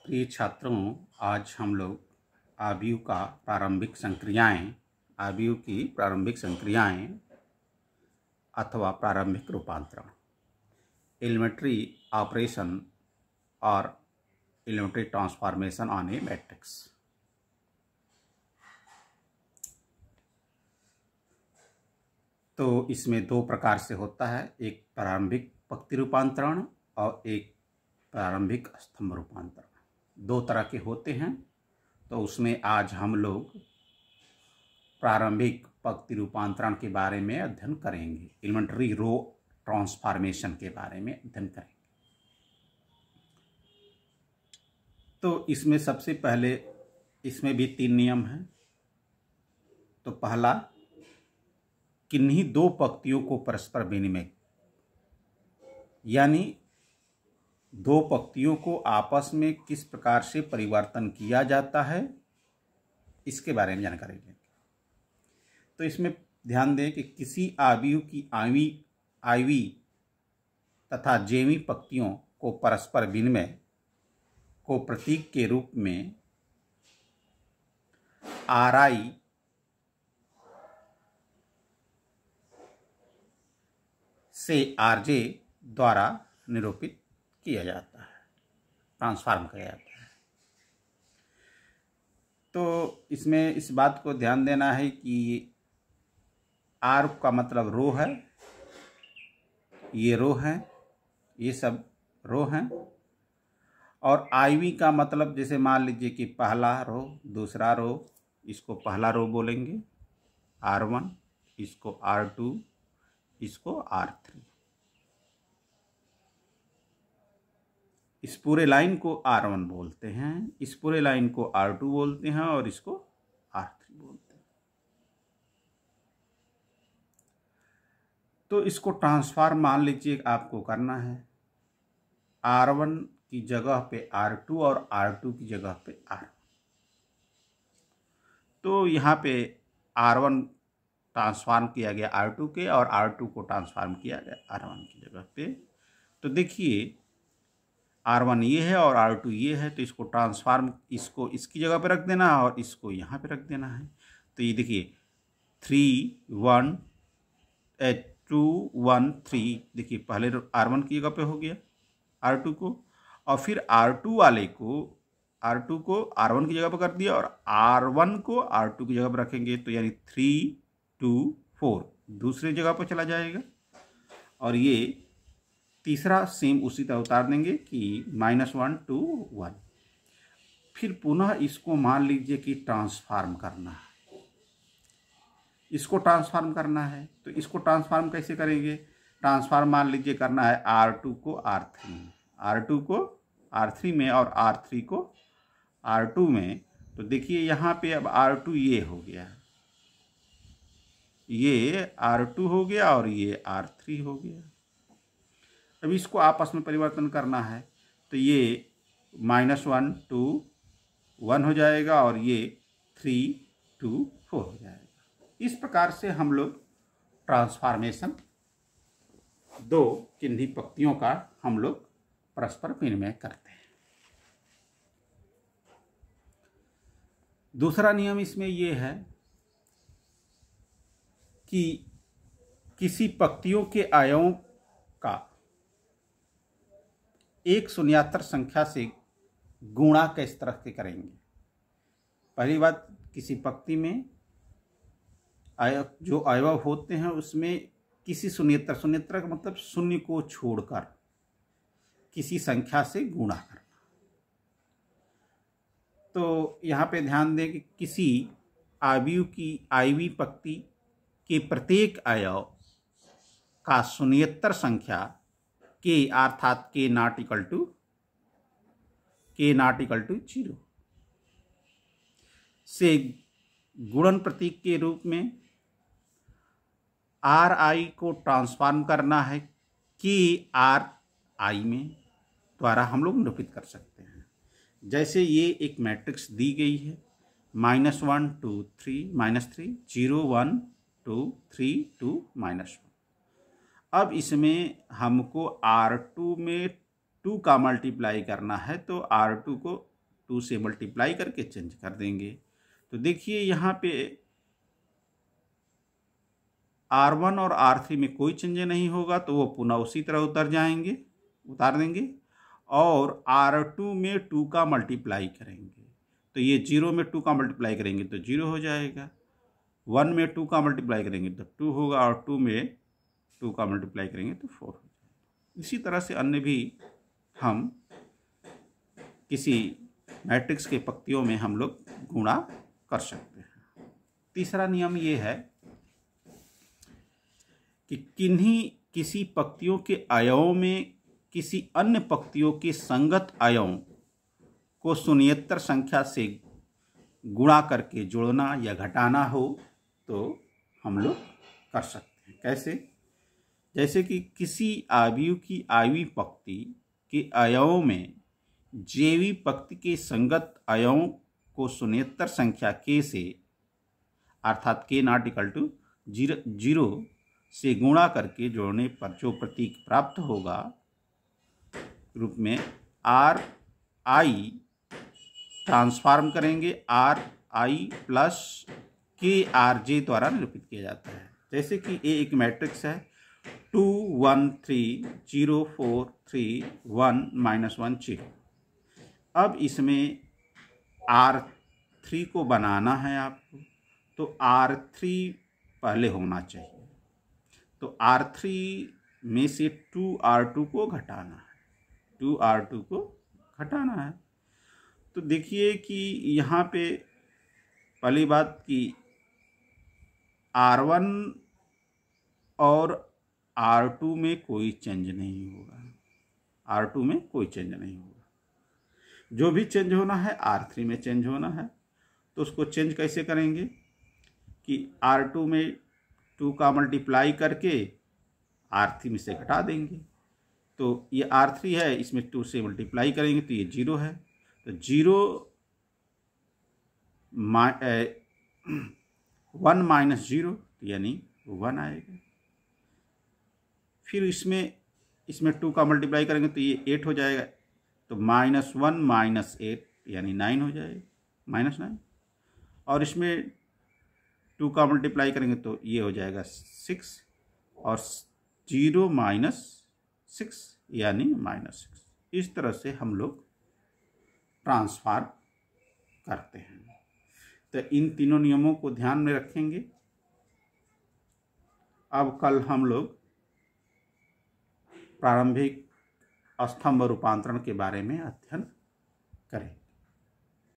प्रिय छात्रों, आज हम लोग आयु की प्रारंभिक संक्रियाएं अथवा प्रारंभिक रूपांतरण, एलिमेंट्री ऑपरेशन और elementary transformation on a matrix. तो इसमें दो प्रकार से होता है, एक प्रारंभिक पंक्ति रूपांतरण और एक प्रारंभिक स्तंभ रूपांतरण। दो तरह के होते हैं। तो उसमें आज हम लोग प्रारंभिक पंक्ति रूपांतरण के बारे में अध्ययन करेंगे, एलिमेंट्री रो ट्रांसफॉर्मेशन के बारे में अध्ययन करेंगे। तो इसमें सबसे पहले इसमें भी 3 नियम हैं। तो पहला, किन्हीं दो पंक्तियों को परस्पर विनिमय, यानी दो पंक्तियों को आपस में किस प्रकार से परिवर्तन किया जाता है, इसके बारे में जानकारी लेंगे। तो इसमें ध्यान दें कि किसी आयु की आयवी तथा जेवी पंक्तियों को परस्पर विनिमय को प्रतीक के रूप में RI से RJ द्वारा निरूपित किया जाता है, ट्रांसफॉर्म किया जाता है। तो इसमें इस बात को ध्यान देना है कि R का मतलब रो है, ये रो है, ये सब रो हैं। और IV का मतलब जैसे मान लीजिए कि पहला रो, दूसरा रो, इसको पहला रो बोलेंगे R1, इसको R2, इसको R3। इस पूरे लाइन को R1 बोलते हैं, इस पूरे लाइन को R2 बोलते हैं और इसको R3 बोलते हैं। तो इसको ट्रांसफॉर्म मान लीजिए आपको करना है, R1 की जगह पे R2 और R2 की जगह पे R1। तो यहाँ पे R1 ट्रांसफॉर्म किया गया R2 के और R2 को ट्रांसफॉर्म किया गया R1 की जगह पे। तो देखिए R1 ये है और R2 ये है, तो इसको ट्रांसफॉर्म, इसको इसकी जगह पे रख देना है और इसको यहाँ पे रख देना है। तो ये देखिए 3 1 2 1 3, देखिए पहले R1 की जगह पे हो गया R2 को, और फिर R2 वाले को R2 को R1 की जगह पे कर दिया और R1 को R2 की जगह पे रखेंगे। तो यानी 3 2 4 दूसरी जगह पर चला जाएगा और ये तीसरा सेम उसी तरह उतार देंगे कि -1 2 1। फिर पुनः इसको मान लीजिए कि ट्रांसफॉर्म करना है, इसको ट्रांसफॉर्म करना है। तो इसको ट्रांसफॉर्म कैसे करेंगे? ट्रांसफॉर्म मान लीजिए करना है R2 को R3 में, R2 को R3 में और R3 को R2 में। तो देखिए यहाँ पे अब R2 ये हो गया, ये R2 हो गया और ये R3 हो गया। अब इसको आपस में परिवर्तन करना है, तो ये -1 2 1 हो जाएगा और ये 3 2 4 हो जाएगा। इस प्रकार से हम लोग ट्रांसफॉर्मेशन दो किन्हीं पंक्तियों का हम लोग परस्पर विनिमय करते हैं। दूसरा नियम इसमें ये है कि किसी पंक्तियों के अवयवों का एक शून्यात्तर संख्या से गुणा किस तरह से करेंगे। पहली बात, किसी पंक्ति में जो अवयव होते हैं उसमें किसी शून्यत्तर का मतलब शून्य को छोड़कर किसी संख्या से गुणा करना। तो यहाँ पे ध्यान दें कि किसी आयवी पंक्ति के प्रत्येक अवयव का शून्यत्तर संख्या के अर्थात k नॉट इक्वल टू 0 से गुणन प्रतीक के रूप में RI को ट्रांसफॉर्म करना है KRI में द्वारा हम लोग निरूपित कर सकते हैं। जैसे ये एक मैट्रिक्स दी गई है, -1 2 3 -3 0 1 2 3 2 -1। अब इसमें हमको R2 में 2 का मल्टीप्लाई करना है, तो R2 को 2 से मल्टीप्लाई करके चेंज कर देंगे। तो देखिए यहाँ पे R1 और R3 में कोई चेंज नहीं होगा, तो वो पुनः उसी तरह उतार देंगे और R2 में 2 का मल्टीप्लाई करेंगे। तो ये 0 में 2 का मल्टीप्लाई करेंगे तो 0 हो जाएगा, 1 में 2 का मल्टीप्लाई करेंगे तो 2 होगा और 2 में 2 का मल्टीप्लाई करेंगे तो 4 हो जाएगा। इसी तरह से अन्य भी हम किसी मैट्रिक्स के पंक्तियों में हम लोग गुणा कर सकते हैं। तीसरा नियम ये है कि किसी पंक्तियों के अवयव में किसी अन्य पंक्तियों के संगत अवयव को शून्येतर संख्या से गुणा करके जोड़ना या घटाना हो तो हम लोग कर सकते हैं। कैसे? जैसे कि किसी आव्यूह की आयवीय पंक्ति के अवयव में जैवी पंक्ति के संगत अवयवों को शून्येतर संख्या k से अर्थात k नॉट इक्वल टू 0 से गुणा करके जोड़ने पर जो प्रतीक प्राप्त होगा रूप में आर आई ट्रांसफॉर्म करेंगे आर आई प्लस के आर जे द्वारा निरूपित किया जाता है। जैसे कि ए एक मैट्रिक्स है 2 1 3 0 4 3 1 -1 0। अब इसमें R3 को बनाना है आपको, तो R3 पहले होना चाहिए। तो R3 में से 2R2 को घटाना है, 2R2 को घटाना है। तो देखिए कि यहाँ पे पहली बात कि R1 और R2 में कोई चेंज नहीं होगा, R2 में कोई चेंज नहीं होगा। जो भी चेंज होना है R3 में चेंज होना है। तो उसको चेंज कैसे करेंगे कि R2 में 2 का मल्टीप्लाई करके R3 में से घटा देंगे। तो ये R3 है, इसमें 2 से मल्टीप्लाई करेंगे तो ये 0 है, तो 1 माइनस 0 यानी 1 आएगा। फिर इसमें 2 का मल्टीप्लाई करेंगे तो ये 8 हो जाएगा, तो -1 - 8 यानी 9 हो जाएगा, -9। और इसमें 2 का मल्टीप्लाई करेंगे तो ये हो जाएगा 6 और 0 - 6 यानी -6। इस तरह से हम लोग ट्रांसफार करते हैं। तो इन तीनों नियमों को ध्यान में रखेंगे। अब कल हम लोग प्रारंभिक स्तंभ रूपांतरण के बारे में अध्ययन करें।